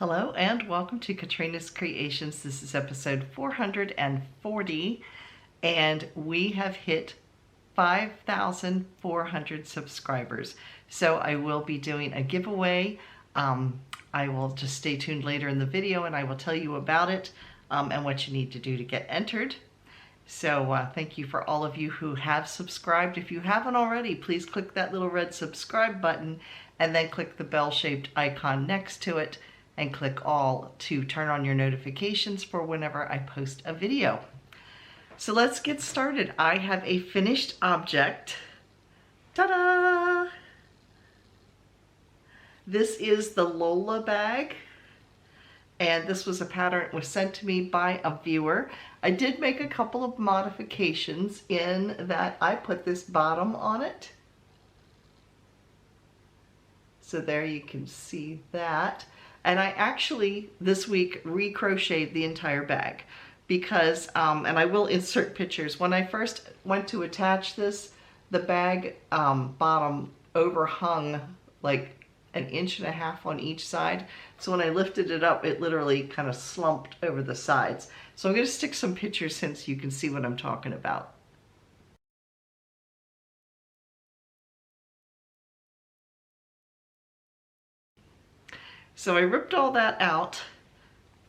Hello and welcome to Katrinas Creations. This is episode 440 and we have hit 5,400 subscribers. So I will be doing a giveaway. I will just stay tuned later in the video and I will tell you about it and what you need to do to get entered. So thank you for all of you who have subscribed. If you haven't already, please click that little red subscribe button and then click the bell-shaped icon next to it and click all to turn on your notifications for whenever I post a video. So let's get started. I have a finished object. Ta-da! This is the Lola bag. And this was a pattern that was sent to me by a viewer. I did make a couple of modifications in that I put this bottom on it. So there you can see that. And I actually, this week, recrocheted the entire bag because, and I will insert pictures. When I first went to attach this, the bag bottom overhung like 1.5 inches on each side. So when I lifted it up, it literally kind of slumped over the sides. So I'm going to stick some pictures in so you can see what I'm talking about. So I ripped all that out,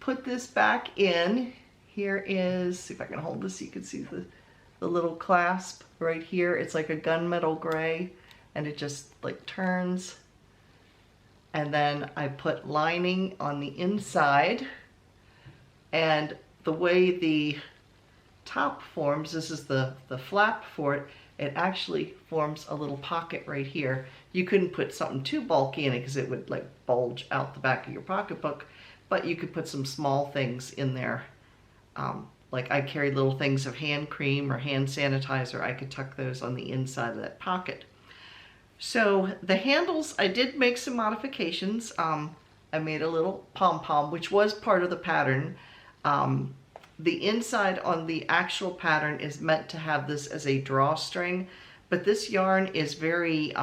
put this back in. Here is, see if I can hold this so you can see the little clasp right here. It's like a gunmetal gray and it just like turns. And then I put lining on the inside, and the way the top forms, this is the flap for it, it actually forms a little pocket right here. You couldn't put something too bulky in it because it would like bulge out the back of your pocketbook, but you could put some small things in there. Like I carry little things of hand cream or hand sanitizer. I could tuck those on the inside of that pocket. So the handles, I did make some modifications. I made a little pom-pom, which was part of the pattern. The inside on the actual pattern is meant to have this as a drawstring, but this yarn is very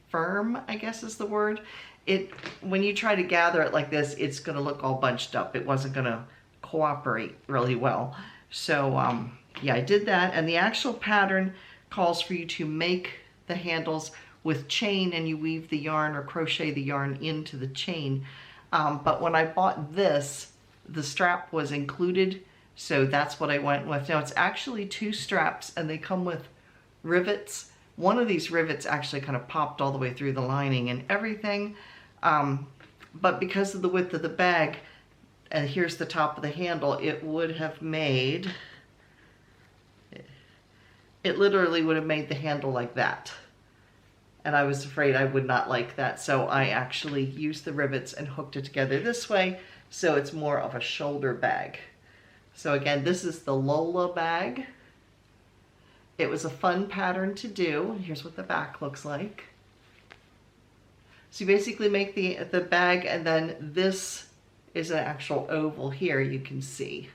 firm, I guess is the word. When you try to gather it like this, it's gonna look all bunched up. It wasn't gonna cooperate really well. So yeah, I did that. And the actual pattern calls for you to make the handles with chain, and you weave the yarn or crochet the yarn into the chain. But when I bought this, the strap was included, so that's what I went with. Now it's actually 2 straps and they come with rivets. One of these rivets actually kind of popped all the way through the lining and everything. But because of the width of the bag, and here's the top of the handle, it would have made, it literally would have made the handle like that. And I was afraid I would not like that. So I actually used the rivets and hooked it together this way. So it's more of a shoulder bag. So again, this is the Lola bag. It was a fun pattern to do. Here's what the back looks like. So you basically make the bag, and then this is an actual oval here you can see.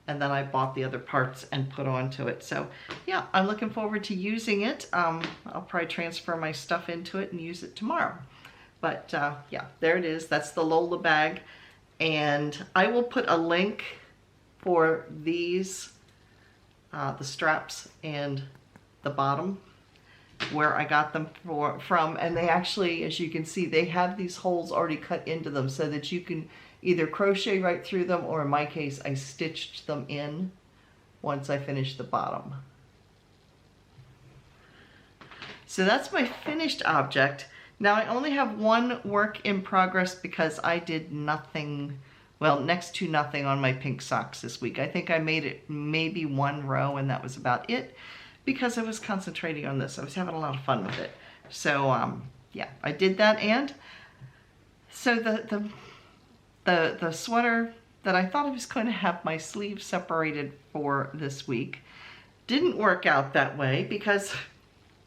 And then I bought the other parts and put onto it. So yeah, I'm looking forward to using it. I'll probably transfer my stuff into it and use it tomorrow. But yeah, there it is. That's the Lola bag. And I will put a link for these, the straps and the bottom, where I got them from. And they actually, as you can see, they have these holes already cut into them so that you can either crochet right through them, or in my case, I stitched them in once I finished the bottom. So that's my finished object. Now I only have one work in progress because I did nothing, well, next to nothing on my pink socks this week. I think I made it maybe 1 row and that was about it because I was concentrating on this. I was having a lot of fun with it. So yeah, I did that. And so the sweater that I thought I was going to have my sleeves separated for this week didn't work out that way because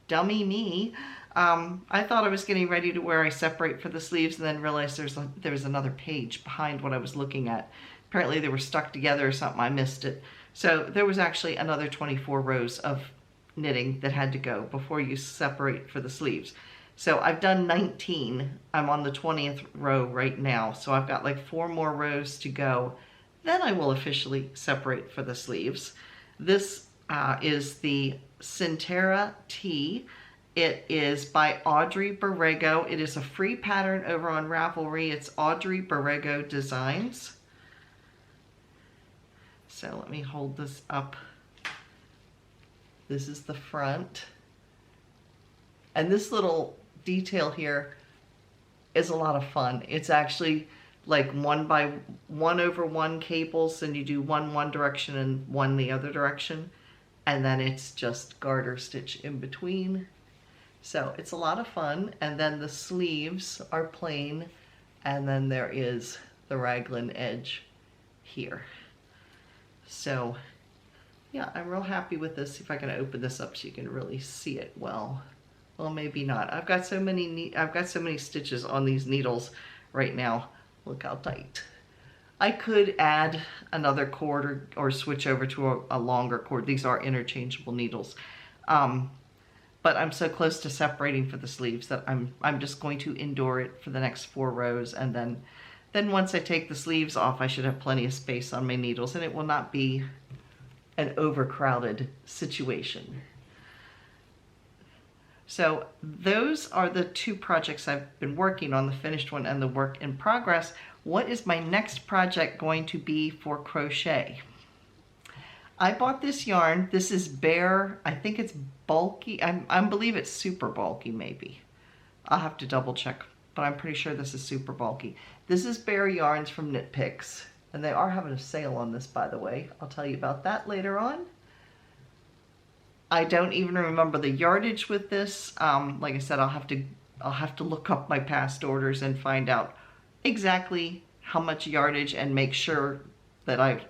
dummy me. I thought I was getting ready to where I separate for the sleeves and then realized there was another page behind what I was looking at. Apparently they were stuck together or something. I missed it. So there was actually another 24 rows of knitting that had to go before you separate for the sleeves. So I've done 19. I'm on the 20th row right now. So I've got like 4 more rows to go. Then I will officially separate for the sleeves. This is the Centera T. It is by Audrey Borrego. It is a free pattern over on Ravelry. It's Audrey Borrego Designs. So let me hold this up. This is the front. And this little detail here is a lot of fun. It's actually like 1 by 1 over 1 cables, and you do one direction and one the other direction. And then it's just garter stitch in between. So it's a lot of fun. And then the sleeves are plain. And then there is the raglan edge here. So yeah, I'm real happy with this. See if I can open this up so you can really see it well. Well, maybe not. I've got so many stitches on these needles right now. Look how tight. I could add another cord or switch over to a longer cord. These are interchangeable needles. But I'm so close to separating for the sleeves that I'm just going to endure it for the next 4 rows, and then once I take the sleeves off, I should have plenty of space on my needles, and it will not be an overcrowded situation. So those are the 2 projects I've been working on, the finished one and the work in progress. What is my next project going to be for crochet? I bought this yarn. This is Bear. I think it's bulky. I believe it's super bulky maybe. I'll have to double check, but I'm pretty sure this is super bulky. This is Bear yarns from Knit Picks, and they are having a sale on this, by the way. I'll tell you about that later on. I don't even remember the yardage with this. Like I said, I'll have to look up my past orders and find out exactly how much yardage and make sure that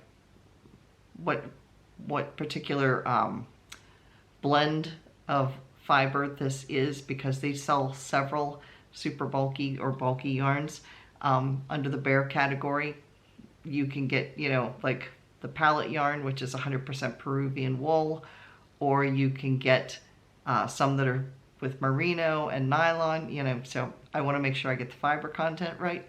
what particular blend of fiber this is, because they sell several super bulky or bulky yarns under the Bear category. You can get, you know, like the palette yarn, which is 100% Peruvian wool, or you can get some that are with merino and nylon, you know, so I want to make sure I get the fiber content right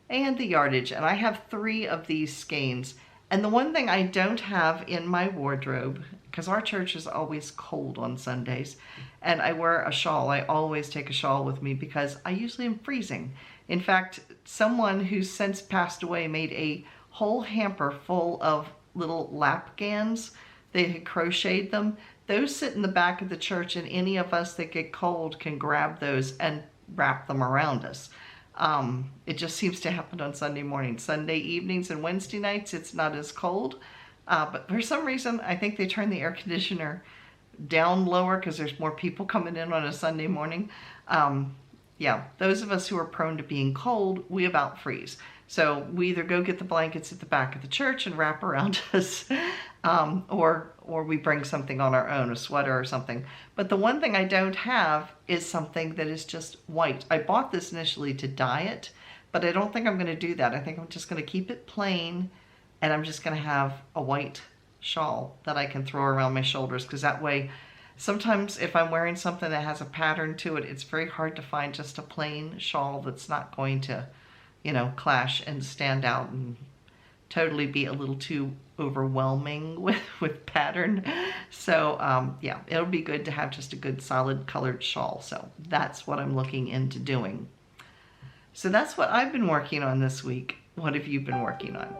and the yardage. And I have 3 of these skeins. And the one thing I don't have in my wardrobe, because our church is always cold on Sundays, and I wear a shawl. I always take a shawl with me because I usually am freezing. In fact, someone who's since passed away made a whole hamper full of little lap gans. They had crocheted them. Those sit in the back of the church, and any of us that get cold can grab those and wrap them around us. It just seems to happen on Sunday mornings. Sunday evenings and Wednesday nights, it's not as cold. But for some reason, I think they turn the air conditioner down lower because there's more people coming in on a Sunday morning. Yeah, those of us who are prone to being cold, we about freeze. So we either go get the blankets at the back of the church and wrap around us, or we bring something on our own, a sweater or something. But the one thing I don't have is something that is just white. I bought this initially to dye it, but I don't think I'm going to do that. I think I'm just going to keep it plain, and I'm just going to have a white shawl that I can throw around my shoulders, because that way, sometimes if I'm wearing something that has a pattern to it, it's very hard to find just a plain shawl that's not going to, you know, clash and stand out and totally be a little too overwhelming with pattern. So yeah, it'll be good to have just a good solid colored shawl. So that's what I'm looking into doing. So that's what I've been working on this week. What have you been working on?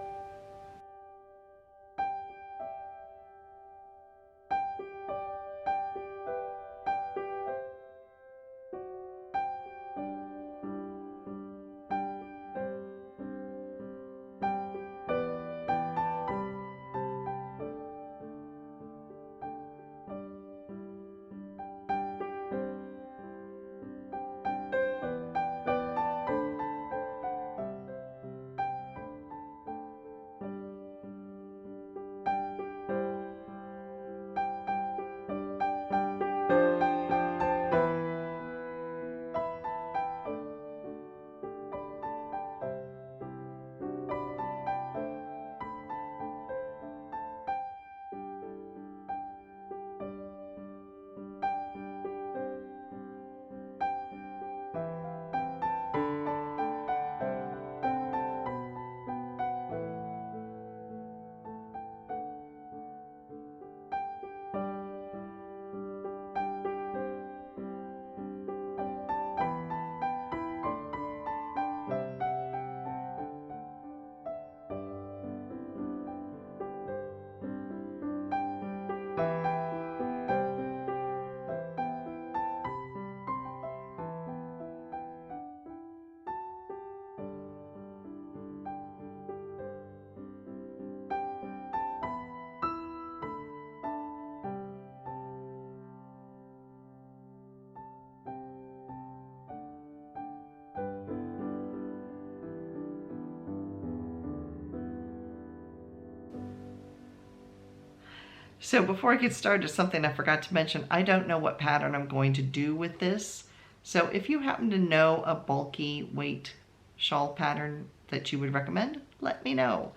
So before I get started, something I forgot to mention, I don't know what pattern I'm going to do with this. So if you happen to know a bulky weight shawl pattern that you would recommend, let me know.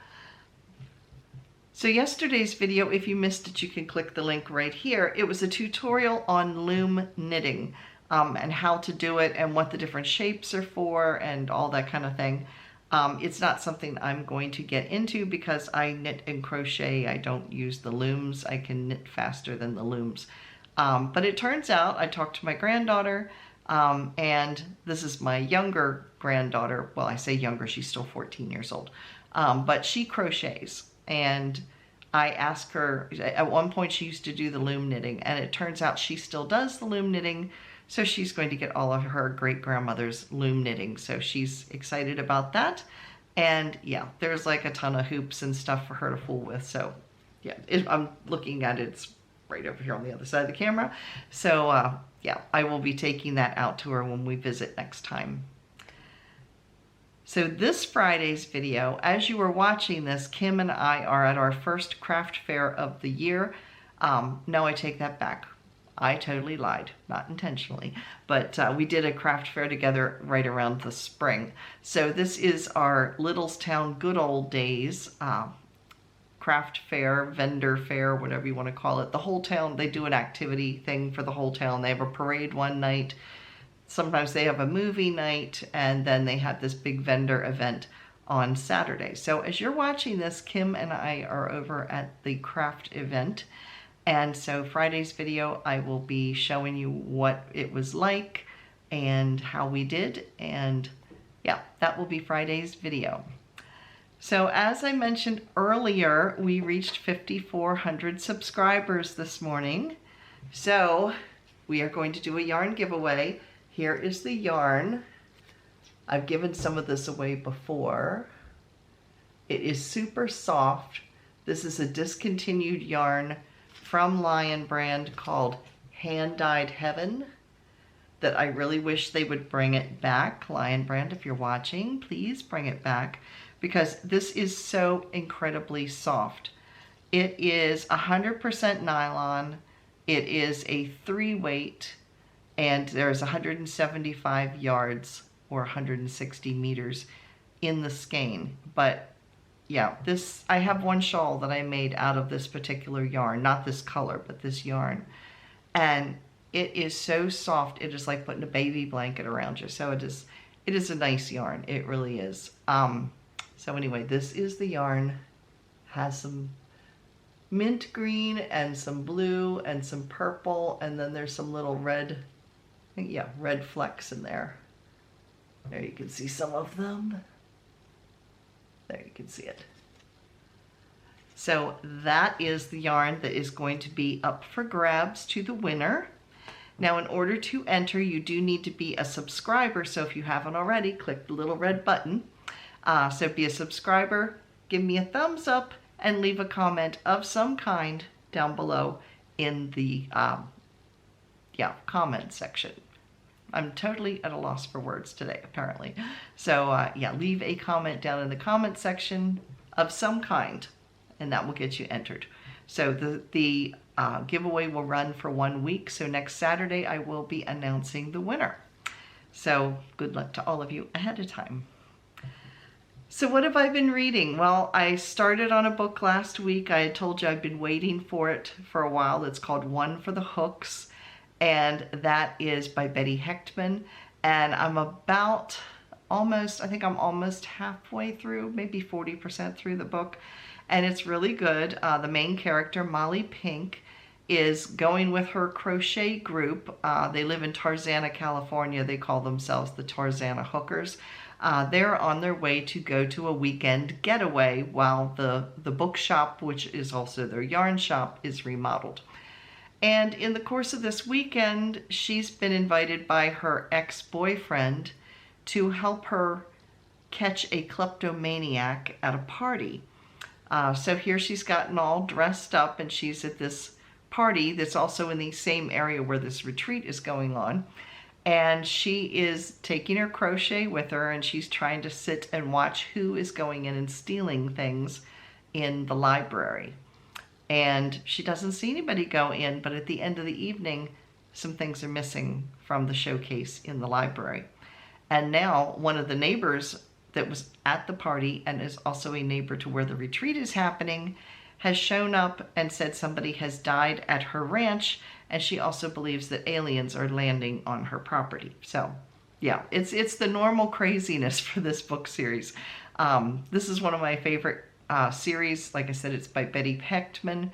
So yesterday's video, if you missed it, you can click the link right here. It was a tutorial on loom knitting and how to do it and what the different shapes are for and all that kind of thing. It's not something I'm going to get into because I knit and crochet. I don't use the looms. I can knit faster than the looms. But it turns out I talked to my granddaughter, and this is my younger granddaughter. Well, I say younger, she's still 14 years old, but she crochets. And I asked her, at one point she used to do the loom knitting, and it turns out she still does the loom knitting. So she's going to get all of her great-grandmother's loom knitting. So she's excited about that. And yeah, there's like a ton of hoops and stuff for her to fool with. So yeah, I'm looking at it, it's right over here on the other side of the camera. So yeah, I will be taking that out to her when we visit next time. So this Friday's video, as you were watching this, Kim and I are at our first craft fair of the year. No, I take that back. I totally lied, not intentionally, but we did a craft fair together right around the spring. So this is our Littlestown good old days craft fair, vendor fair, whatever you want to call it. The whole town, they do an activity thing for the whole town. They have a parade one night. Sometimes they have a movie night, and then they have this big vendor event on Saturday. So as you're watching this, Kim and I are over at the craft event. And so Friday's video, I will be showing you what it was like and how we did. And yeah, that will be Friday's video. So as I mentioned earlier, we reached 5,400 subscribers this morning. So we are going to do a yarn giveaway. Here is the yarn. I've given some of this away before. It is super soft. This is a discontinued yarn from Lion brand called Hand Dyed Heaven that I really wish they would bring it back. Lion brand, if you're watching, please bring it back because this is so incredibly soft. It is 100% nylon. It is a 3-weight and there's 175 yards or 160 meters in the skein. But yeah, this, I have one shawl that I made out of this particular yarn, not this color, but this yarn. And it is so soft, it is like putting a baby blanket around you. So it is a nice yarn, it really is. So anyway, this is the yarn, has some mint green and some blue and some purple, and then there's some little red, yeah, red flecks in there. There you can see some of them. There you can see it. So that is the yarn that is going to be up for grabs to the winner. Now in order to enter, you do need to be a subscriber. So if you haven't already, click the little red button. So be a subscriber, give me a thumbs up, and leave a comment of some kind down below in the comment section. I'm totally at a loss for words today, apparently. So yeah, leave a comment down in the comment section of some kind, and that will get you entered. So the giveaway will run for 1 week. So next Saturday, I will be announcing the winner. So good luck to all of you ahead of time. So what have I been reading? Well, I started on a book last week. I had told you I've been waiting for it for a while. It's called One for the Hooks. And that is by Betty Hechtman. And I'm about almost, I think I'm almost halfway through, maybe 40% through the book. And it's really good. The main character, Molly Pink, is going with her crochet group. They live in Tarzana, California. They call themselves the Tarzana Hookers. They're on their way to go to a weekend getaway while the bookshop, which is also their yarn shop, is remodeled. And in the course of this weekend, she's been invited by her ex-boyfriend to help her catch a kleptomaniac at a party. So here she's gotten all dressed up and she's at this party that's also in the same area where this retreat is going on. And she is taking her crochet with her and she's trying to sit and watch who is going in and stealing things in the library. and she doesn't see anybody go in, but at the end of the evening, some things are missing from the showcase in the library. And now one of the neighbors that was at the party and is also a neighbor to where the retreat is happening has shown up and said somebody has died at her ranch, and she also believes that aliens are landing on her property. So yeah, it's the normal craziness for this book series. This is one of my favorite series. Like I said, it's by Betty Pechtman,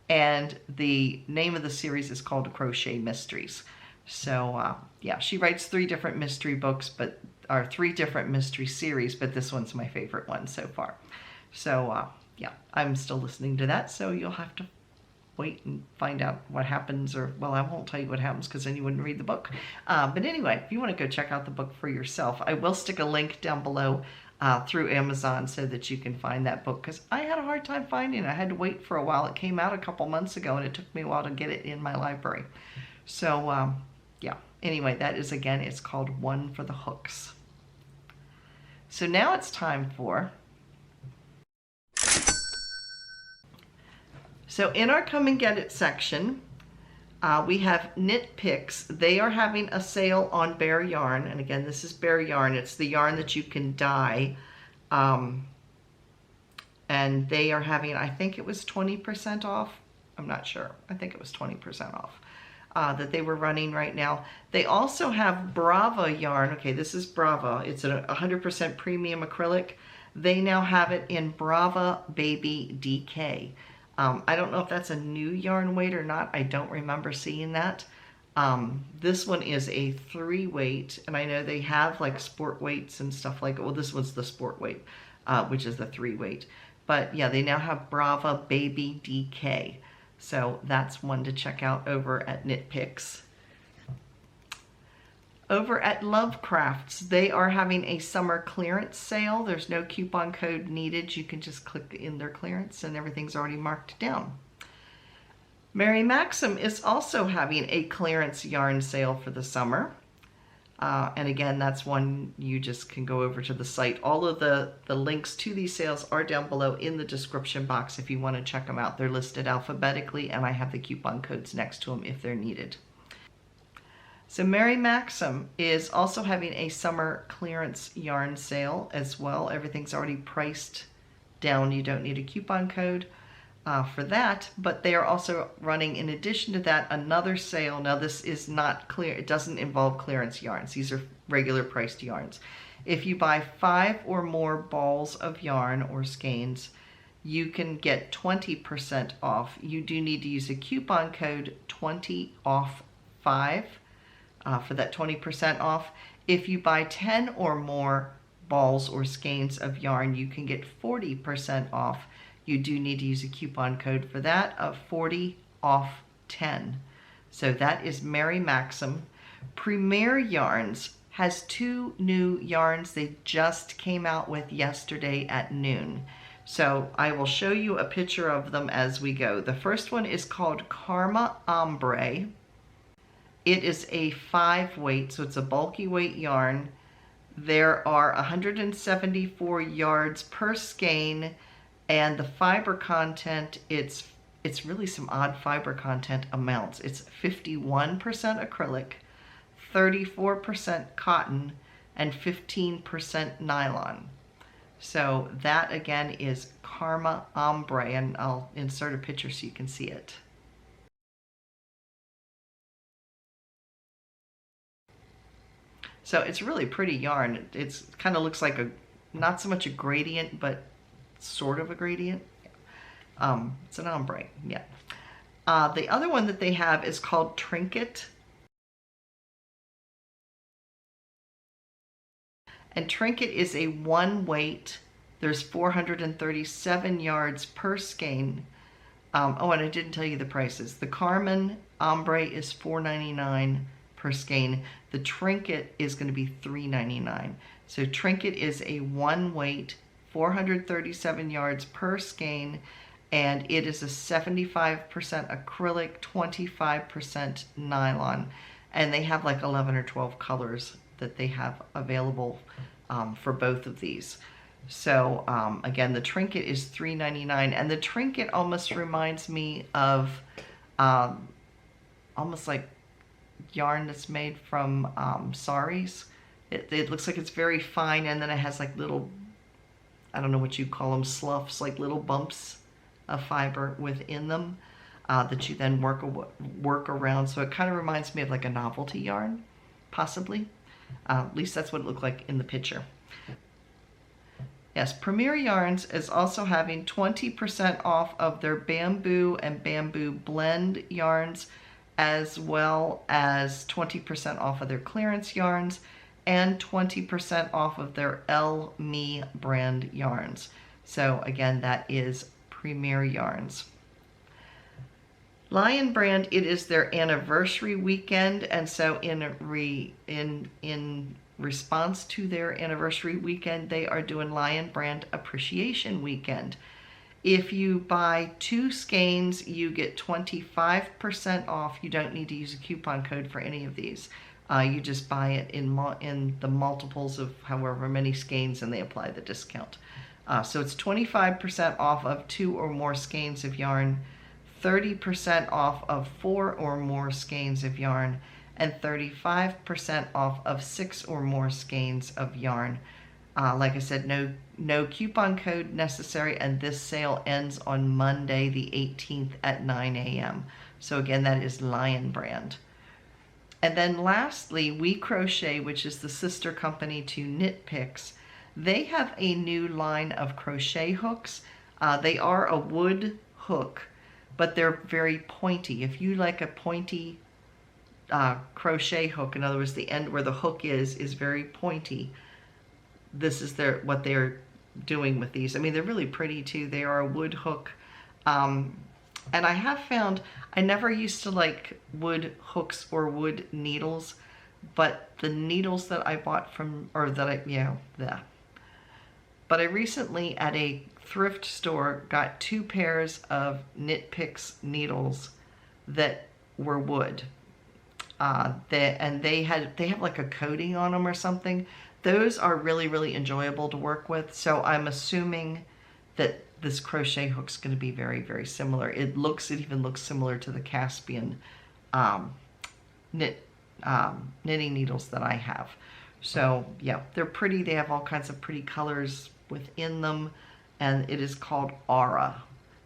and the name of the series is called Crochet Mysteries. So yeah, she writes 3 different mystery books, or 3 different mystery series, but this one's my favorite one so far. So yeah, I'm still listening to that, so you'll have to wait and find out what happens, or, well, I won't tell you what happens because then you wouldn't read the book. But anyway, if you want to go check out the book for yourself, I will stick a link down below through Amazon so that you can find that book, because I had a hard time finding it. I had to wait for a while. It came out a couple months ago, and it took me a while to get it in my library. So yeah, anyway, that is, again, it's called One for the Hooks. So now it's time for... So in our Come and Get It section, we have Knit Picks. They are having a sale on Bear Yarn. And again, this is Bear Yarn. It's the yarn that you can dye. And they are having, I think it was 20% off. I'm not sure. I think it was 20% off that they were running right now. They also have Brava yarn. Okay, this is Brava. It's a 100% premium acrylic. They now have it in Brava Baby DK. I don't know if that's a new yarn weight or not. I don't remember seeing that. This one is a 3 weight, and I know they have like sport weights and stuff like, well, this one's the sport weight, which is the 3 weight. But yeah, they now have Brava Baby DK. So that's one to check out over at Knit Picks. Over at Lovecrafts, they are having a summer clearance sale. There's no coupon code needed. You can just click in their clearance and everything's already marked down. Mary Maxim is also having a clearance yarn sale for the summer. And again, that's one you just can go over to the site. All of the links to these sales are down below in the description box if you want to check them out. They're listed alphabetically, and I have the coupon codes next to them if they're needed. So Mary Maxim is also having a summer clearance yarn sale as well. Everything's already priced down. You don't need a coupon code for that, but they are also running, in addition to that, another sale. Now this is not clear. It doesn't involve clearance yarns. These are regular priced yarns. If you buy 5 or more balls of yarn or skeins, you can get 20% off. You do need to use a coupon code 20OFF5. For that 20% off. If you buy 10 or more balls or skeins of yarn, you can get 40% off. You do need to use a coupon code for that of 40OFF10. So that is Mary Maxim. Premier Yarns has 2 new yarns they just came out with yesterday at noon. So I will show you a picture of them as we go. The first one is called Karma Ombre. It is a 5 weight, so it's a bulky weight yarn. There are 174 yards per skein, and the fiber content, it's really some odd fiber content amounts. It's 51% acrylic, 34% cotton, and 15% nylon. So that again is Karma Ombre, and I'll insert a picture so you can see it. So it's really pretty yarn. It's kind of looks like not so much a gradient, but sort of a gradient. It's an ombre, yeah. The other one that they have is called Trinket. And Trinket is a 1 weight. There's 437 yards per skein. Oh, and I didn't tell you the prices. The Carmen Ombre is $4.99 per skein. The Trinket is going to be $3.99. So Trinket is a 1 weight, 437 yards per skein, and it is a 75% acrylic, 25% nylon. And they have like 11 or 12 colors that they have available for both of these. So again, the trinket is $3.99, and the trinket almost reminds me of almost like yarn that's made from saris. It looks like it's very fine, and then it has like little, I don't know what you call them, sloughs, like little bumps of fiber within them that you then work around. So it kind of reminds me of like a novelty yarn, possibly. At least that's what it looked like in the picture. Yes, Premier Yarns is also having 20% off of their bamboo and bamboo blend yarns, as well as 20% off of their clearance yarns and 20% off of their El Me brand yarns. So again, that is Premier Yarns. Lion brand, it is their anniversary weekend, and so in response to their anniversary weekend, they are doing Lion brand appreciation weekend. If you buy 2 skeins, you get 25% off. You don't need to use a coupon code for any of these. You just buy it in the multiples of however many skeins, and they apply the discount. So it's 25% off of 2 or more skeins of yarn, 30% off of 4 or more skeins of yarn, and 35% off of 6 or more skeins of yarn. Like I said, no coupon code necessary, and this sale ends on Monday the 18th at 9 a.m. So again, that is Lion brand. And then lastly, We Crochet, which is the sister company to Knit Picks. They have a new line of crochet hooks. They are a wood hook, but they're very pointy. If you like a pointy crochet hook, in other words, the end where the hook is very pointy, this is what they're doing with these. I mean, they're really pretty too. They are a wood hook. And I have found, I never used to like wood hooks or wood needles, but the needles that I bought from, or that I, yeah. But I recently at a thrift store got 2 pairs of Knit Picks needles that were wood. And they have like a coating on them or something. Those are really, really enjoyable to work with. So I'm assuming that this crochet hook's going to be very, very similar. It even looks similar to the Caspian knitting needles that I have. So yeah, they're pretty. They have all kinds of pretty colors within them, and it is called Aura.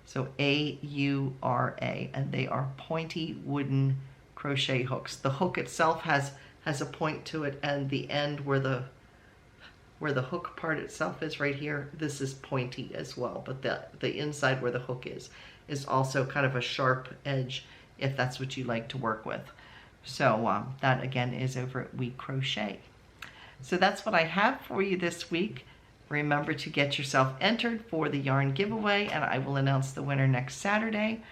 So A-U-R-A, and they are pointy wooden crochet hooks. The hook itself has a point to it, and the end where the hook part itself is right here, this is pointy as well, but the inside where the hook is also kind of a sharp edge, if that's what you like to work with. So that again is over at We Crochet. So that's what I have for you this week. Remember to get yourself entered for the yarn giveaway, and I will announce the winner next Saturday.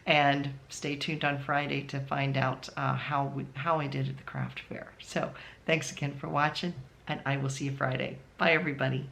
And stay tuned on Friday to find out how I did at the craft fair. So thanks again for watching, and I will see you Friday. Bye, everybody.